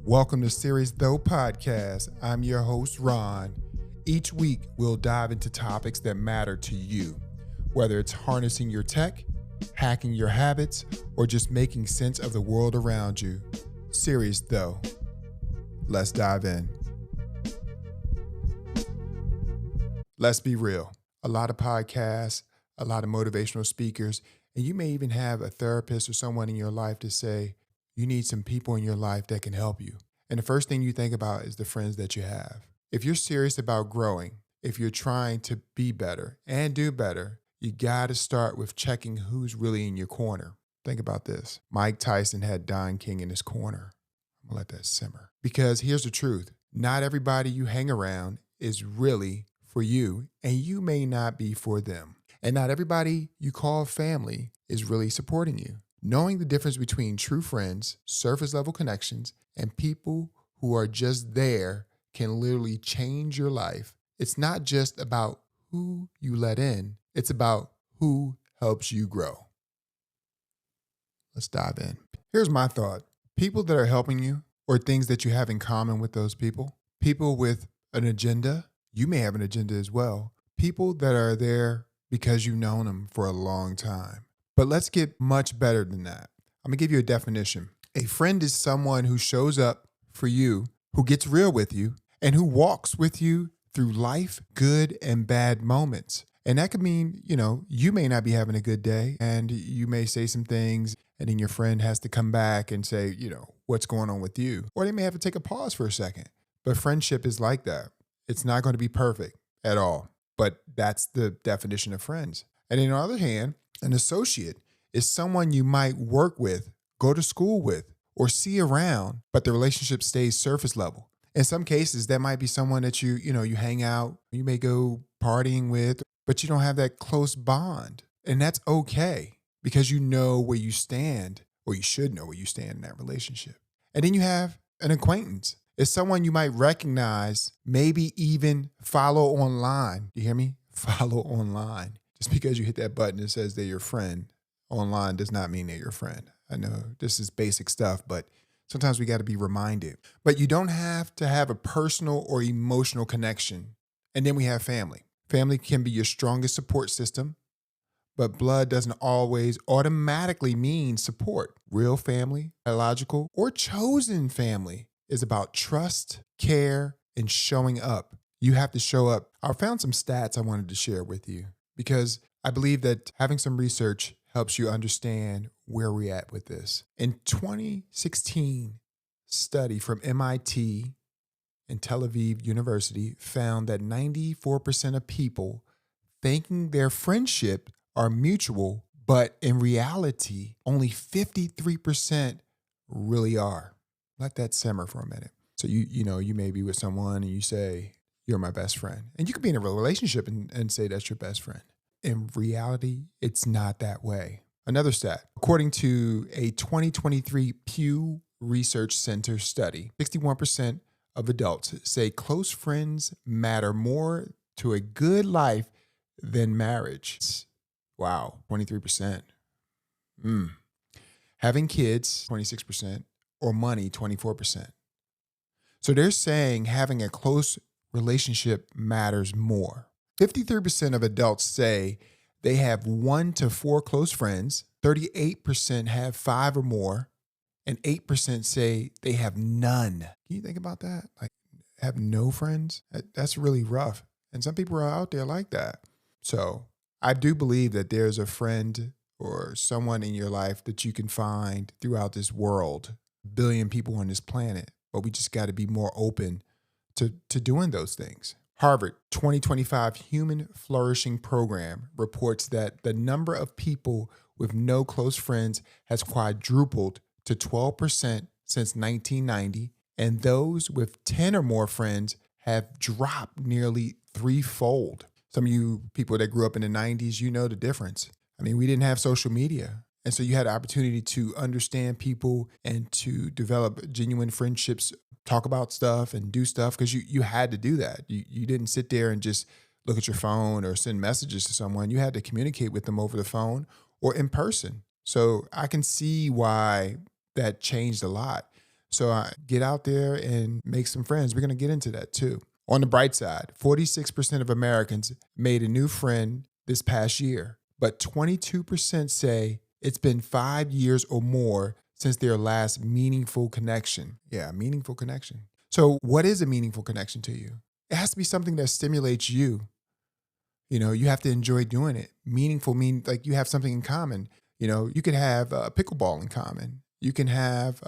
Welcome to Series Though Podcast. I'm your host, Ron. Each week, we'll dive into topics that matter to you, whether it's harnessing your tech, hacking your habits, or just making sense of the world around you. Series Though. Let's dive in. Let's be real. A lot of podcasts, a lot of motivational speakers, and you may even have a therapist or someone in your life to say, you need some people in your life that can help you. And the first thing you think about is the friends that you have. If you're serious about growing, if you're trying to be better and do better, you got to start with checking who's really in your corner. Think about this. Mike Tyson had Don King in his corner. I'm going to let that simmer. Because here's the truth. Not everybody you hang around is really for you, and you may not be for them. And not everybody you call family is really supporting you. Knowing the difference between true friends, surface level connections, and people who are just there can literally change your life. It's not just about who you let in, it's about who helps you grow. Let's dive in. Here's my thought. People that are helping you or things that you have in common with those people with an agenda, you may have an agenda as well. People that are there because you've known them for a long time. But let's get much better than that. I'm going to give you a definition. A friend is someone who shows up for you, who gets real with you, and who walks with you through life, good and bad moments. And that could mean, you may not be having a good day and you may say some things and then your friend has to come back and say, what's going on with you? Or they may have to take a pause for a second. But friendship is like that. It's not going to be perfect at all. But that's the definition of friends. And on the other hand, an associate is someone you might work with, go to school with, or see around, but the relationship stays surface level. In some cases, that might be someone that you hang out, you may go partying with, but you don't have that close bond. And that's okay because you know where you stand, or you should know where you stand in that relationship. And then you have an acquaintance. It's someone you might recognize, maybe even follow online. You hear me? Follow online. Just because you hit that button that says they're your friend online does not mean they're your friend. I know this is basic stuff, but sometimes we got to be reminded. But you don't have to have a personal or emotional connection. And then we have family. Family can be your strongest support system, but blood doesn't always automatically mean support. Real family, biological, or chosen family is about trust, care, and showing up. You have to show up. I found some stats I wanted to share with you because I believe that having some research helps you understand where we're at with this. In 2016, study from MIT and Tel Aviv University found that 94% of people thinking their friendship are mutual, but in reality, only 53% really are. Let that simmer for a minute. So you may be with someone and you say, you're my best friend. And you could be in a relationship and say that's your best friend. In reality, it's not that way. Another stat, according to a 2023 Pew Research Center study, 61% of adults say close friends matter more to a good life than marriage. Wow, 23%. Having kids, 26%, or money, 24%. So they're saying having a close relationship matters more. 53% of adults say they have 1 to 4 close friends. 38% have 5 or more. And 8% say they have none. Can you think about that? Like, have no friends? That's really rough. And some people are out there like that. So I do believe that there's a friend or someone in your life that you can find throughout this world. A billion people on this planet. But we just got to be more open to doing those things. Harvard 2025 Human Flourishing Program reports that the number of people with no close friends has quadrupled to 12% since 1990, and those with 10 or more friends have dropped nearly threefold. Some of you people that grew up in the 90s, you know the difference. I mean, we didn't have social media. And so you had the opportunity to understand people and to develop genuine friendships, talk about stuff and do stuff because you had to do that. You didn't sit there and just look at your phone or send messages to someone. You had to communicate with them over the phone or in person. So I can see why that changed a lot. So get out there and make some friends. We're going to get into that too. On the bright side, 46% of Americans made a new friend this past year, but 22% say it's been 5 years or more since their last meaningful connection. Yeah, meaningful connection. So what is a meaningful connection to you? It has to be something that stimulates you. You know, you have to enjoy doing it. Meaningful means like you have something in common. You know, you could have pickleball in common. You can have,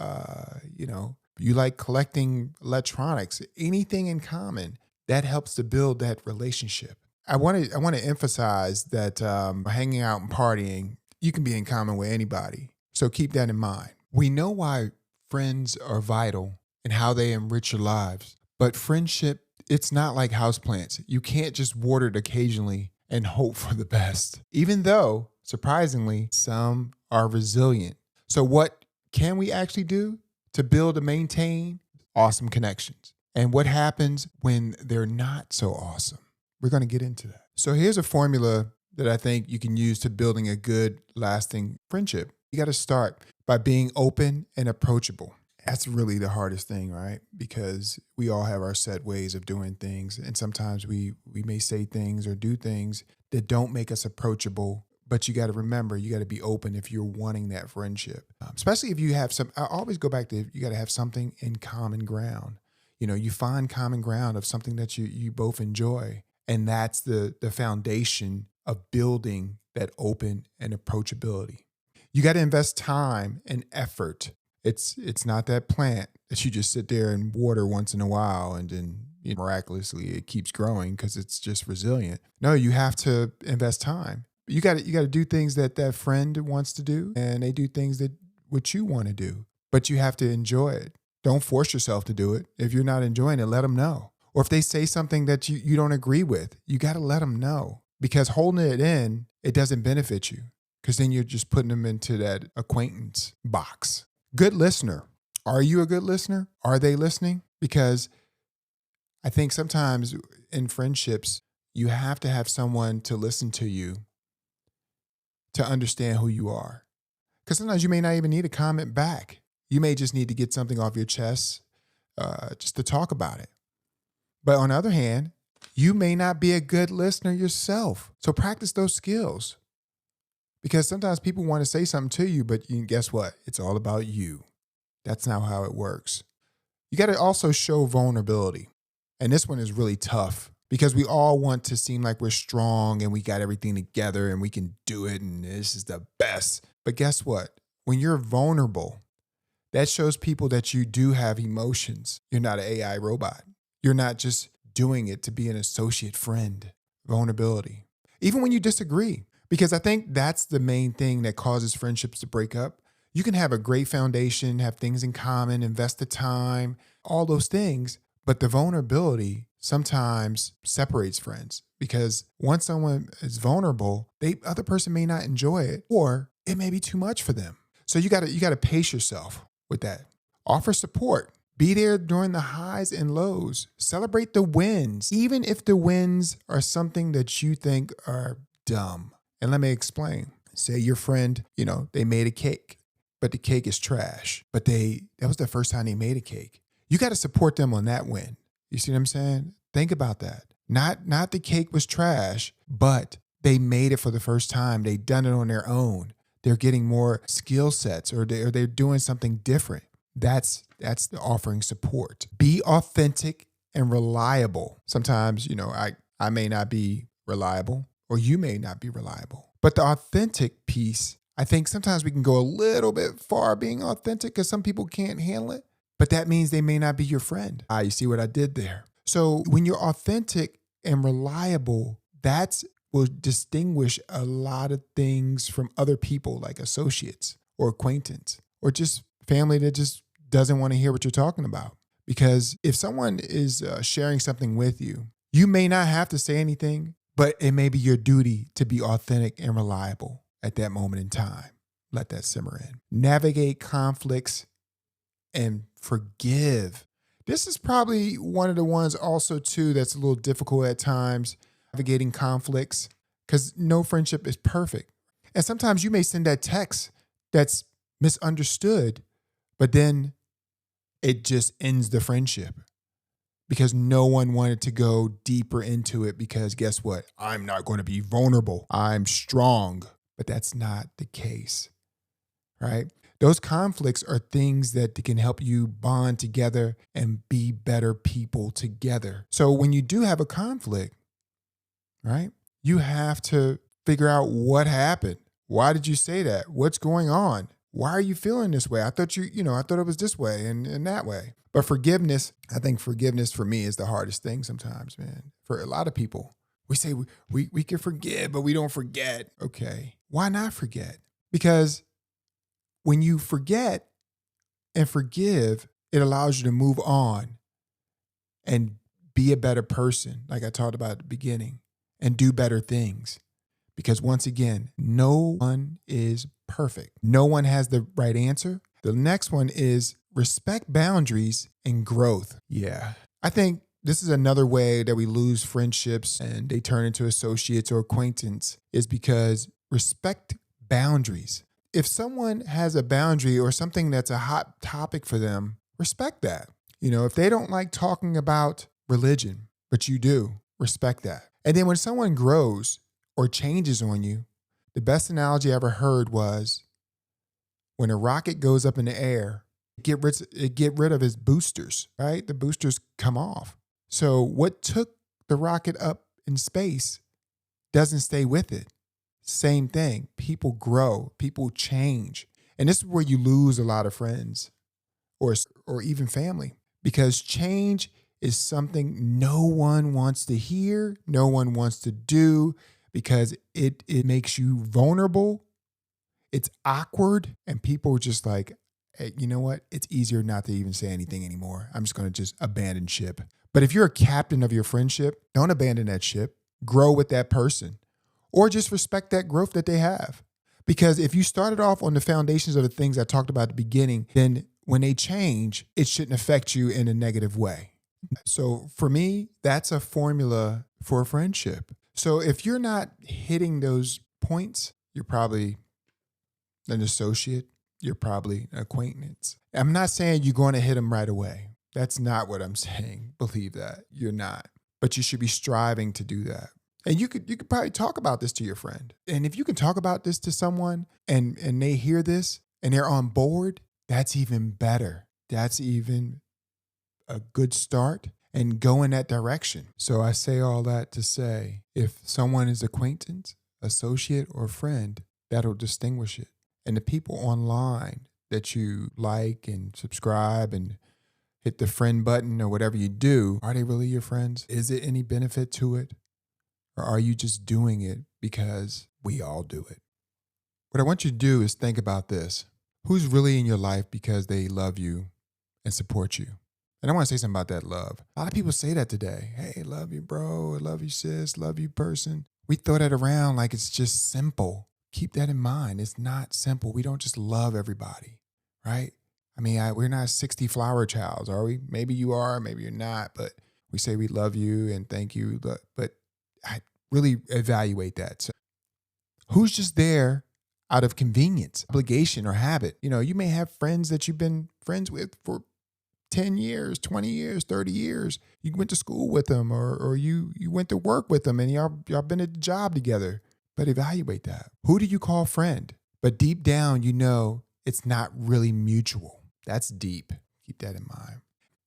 you like collecting electronics, anything in common that helps to build that relationship. I want to emphasize that hanging out and partying, you can be in common with anybody. So keep that in mind. We know why friends are vital and how they enrich your lives, but friendship, it's not like houseplants. You can't just water it occasionally and hope for the best, even though, surprisingly, some are resilient. So what can we actually do to build and maintain awesome connections? And what happens when they're not so awesome? We're going to get into that. So here's a formula that I think you can use to building a good, lasting friendship. You got to start by being open and approachable. That's really the hardest thing, right? Because we all have our set ways of doing things. And sometimes we may say things or do things that don't make us approachable. But you got to remember, you got to be open if you're wanting that friendship. Especially if you have I always go back to, you got to have something in common ground. You know, you find common ground of something that you both enjoy. And that's the foundation of building that open and approachability. You got to invest time and effort. It's not that plant that you just sit there and water once in a while and then miraculously it keeps growing because it's just resilient. No, you have to invest time. You got to do things that friend wants to do, and they do things that what you want to do. But you have to enjoy it. Don't force yourself to do it. If you're not enjoying it, let them know. Or if they say something that you don't agree with, you got to let them know, because holding it in, it doesn't benefit you, because then you're just putting them into that acquaintance box. Good listener. Are you a good listener? Are they listening? Because I think sometimes in friendships, you have to have someone to listen to you to understand who you are. Because sometimes you may not even need a comment back. You may just need to get something off your chest just to talk about it. But on the other hand, you may not be a good listener yourself. So practice those skills. Because sometimes people want to say something to you, but guess what? It's all about you. That's not how it works. You got to also show vulnerability. And this one is really tough because we all want to seem like we're strong and we got everything together and we can do it and this is the best. But guess what? When you're vulnerable, that shows people that you do have emotions. You're not an AI robot. You're not just doing it to be an associate friend. Vulnerability. Even when you disagree. Because I think that's the main thing that causes friendships to break up. You can have a great foundation, have things in common, invest the time, all those things. But the vulnerability sometimes separates friends, because once someone is vulnerable, the other person may not enjoy it, or it may be too much for them. So you gotta pace yourself with that. Offer support. Be there during the highs and lows. Celebrate the wins, even if the wins are something that you think are dumb. And let me explain. Say your friend, they made a cake, but the cake is trash. But that was the first time they made a cake. You got to support them on that win. You see what I'm saying? Think about that. Not the cake was trash, but they made it for the first time. They done it on their own. They're getting more skill sets, or they're doing something different. That's the offering support. Be authentic and reliable. Sometimes, I may not be reliable, or you may not be reliable. But the authentic piece, I think sometimes we can go a little bit far being authentic because some people can't handle it. But that means they may not be your friend. You see what I did there? So when you're authentic and reliable, that will distinguish a lot of things from other people, like associates or acquaintance, or just family that just doesn't want to hear what you're talking about. Because if someone is sharing something with you, you may not have to say anything, but it may be your duty to be authentic and reliable at that moment in time. Let that simmer in. Navigate conflicts and forgive. This is probably one of the ones also too that's a little difficult at times, navigating conflicts, because no friendship is perfect. And sometimes you may send that text that's misunderstood, but then it just ends the friendship because no one wanted to go deeper into it because guess what? I'm not going to be vulnerable. I'm strong. But that's not the case, right? Those conflicts are things that can help you bond together and be better people together. So when you do have a conflict, right, you have to figure out what happened. Why did you say that? What's going on? Why are you feeling this way? I thought I thought it was this way and that way. But forgiveness, I think forgiveness for me is the hardest thing sometimes, man. For a lot of people, we say we can forgive, but we don't forget. Okay. Why not forget? Because when you forget and forgive, it allows you to move on and be a better person, like I talked about at the beginning, and do better things. Because once again, no one is perfect. No one has the right answer. The next one is respect boundaries and growth. Yeah. I think this is another way that we lose friendships and they turn into associates or acquaintance is because respect boundaries. If someone has a boundary or something that's a hot topic for them, respect that. If they don't like talking about religion, but you do, respect that. And then when someone grows or changes on you, the best analogy I ever heard was when a rocket goes up in the air, it get rid of its boosters, right? The boosters come off. So what took the rocket up in space doesn't stay with it. Same thing. People grow, people change. And this is where you lose a lot of friends or even family because change is something no one wants to hear, no one wants to do because it makes you vulnerable. It's awkward and people are just like, hey, you know what? It's easier not to even say anything anymore. I'm just going to just abandon ship. But if you're a captain of your friendship, don't abandon that ship. Grow with that person. Or just respect that growth that they have. Because if you started off on the foundations of the things I talked about at the beginning, then when they change, it shouldn't affect you in a negative way. So for me, that's a formula for a friendship. So if you're not hitting those points, you're probably an associate. You're probably an acquaintance. I'm not saying you're going to hit them right away. That's not what I'm saying. Believe that. You're not. But you should be striving to do that. And you could probably talk about this to your friend. And if you can talk about this to someone and they hear this and they're on board, that's even better. That's even a good start and go in that direction. So I say all that to say, if someone is acquaintance, associate, or friend, that'll distinguish it. And the people online that you like and subscribe and hit the friend button or whatever you do, are they really your friends? Is it any benefit to it? Or are you just doing it because we all do it? What I want you to do is think about this. Who's really in your life because they love you and support you? And I want to say something about that love. A lot of people say that today. Hey, love you, bro. I love you, sis. Love you, person. We throw that around like it's just simple. Keep that in mind. It's not simple. We don't just love everybody, right? I mean, we're not 60 flower childs, are we? Maybe you are, maybe you're not. But we say we love you and thank you. But I really evaluate that. So who's just there out of convenience, obligation, or habit? You may have friends that you've been friends with for 10 years, 20 years, 30 years. You went to school with them or you went to work with them and y'all been at the job together. But evaluate that. Who do you call friend? But deep down, it's not really mutual. That's deep. Keep that in mind.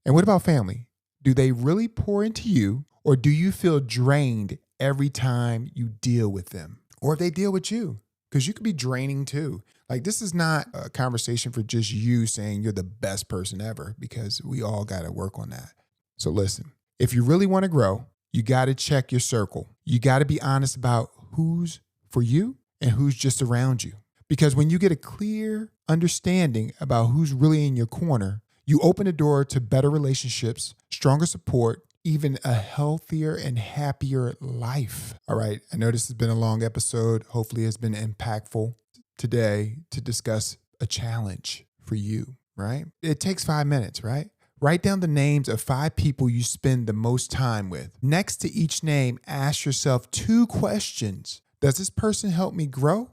And what about family? Do they really pour into you or do you feel drained every time you deal with them? Or if they deal with you? Because you could be draining too. Like this is not a conversation for just you saying you're the best person ever because we all got to work on that. So listen, if you really want to grow, you got to check your circle. You got to be honest about who's for you and who's just around you. Because when you get a clear understanding about who's really in your corner, you open the door to better relationships, stronger support, even a healthier and happier life. All right. I know this has been a long episode. Hopefully it's been impactful today to discuss a challenge for you, right? It takes 5 minutes, right? Write down the names of 5 people you spend the most time with. Next to each name, ask yourself 2 questions. Does this person help me grow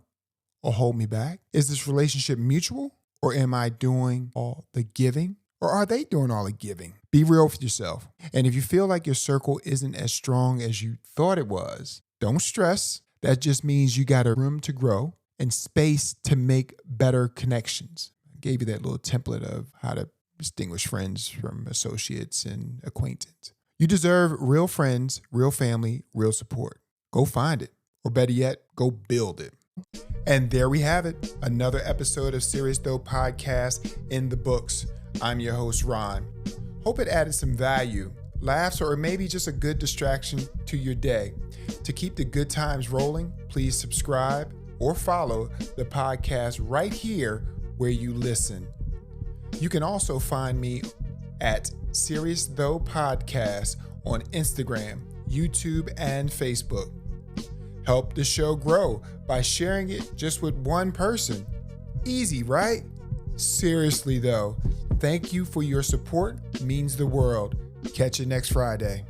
or hold me back? Is this relationship mutual or am I doing all the giving? Or are they doing all the giving? Be real with yourself. And if you feel like your circle isn't as strong as you thought it was, don't stress. That just means you got a room to grow and space to make better connections. I gave you that little template of how to distinguish friends from associates and acquaintance. You deserve real friends, real family, real support. Go find it. Or better yet, go build it. And there we have it. Another episode of Serious Though Podcast in the books. I'm your host, Ron. Hope it added some value, laughs, or maybe just a good distraction to your day. To keep the good times rolling, please subscribe or follow the podcast right here where you listen. You can also find me at Serious Though Podcast on Instagram, YouTube, and Facebook. Help the show grow by sharing it just with one person. Easy, right? Seriously though, thank you for your support. It means the world. Catch you next Friday.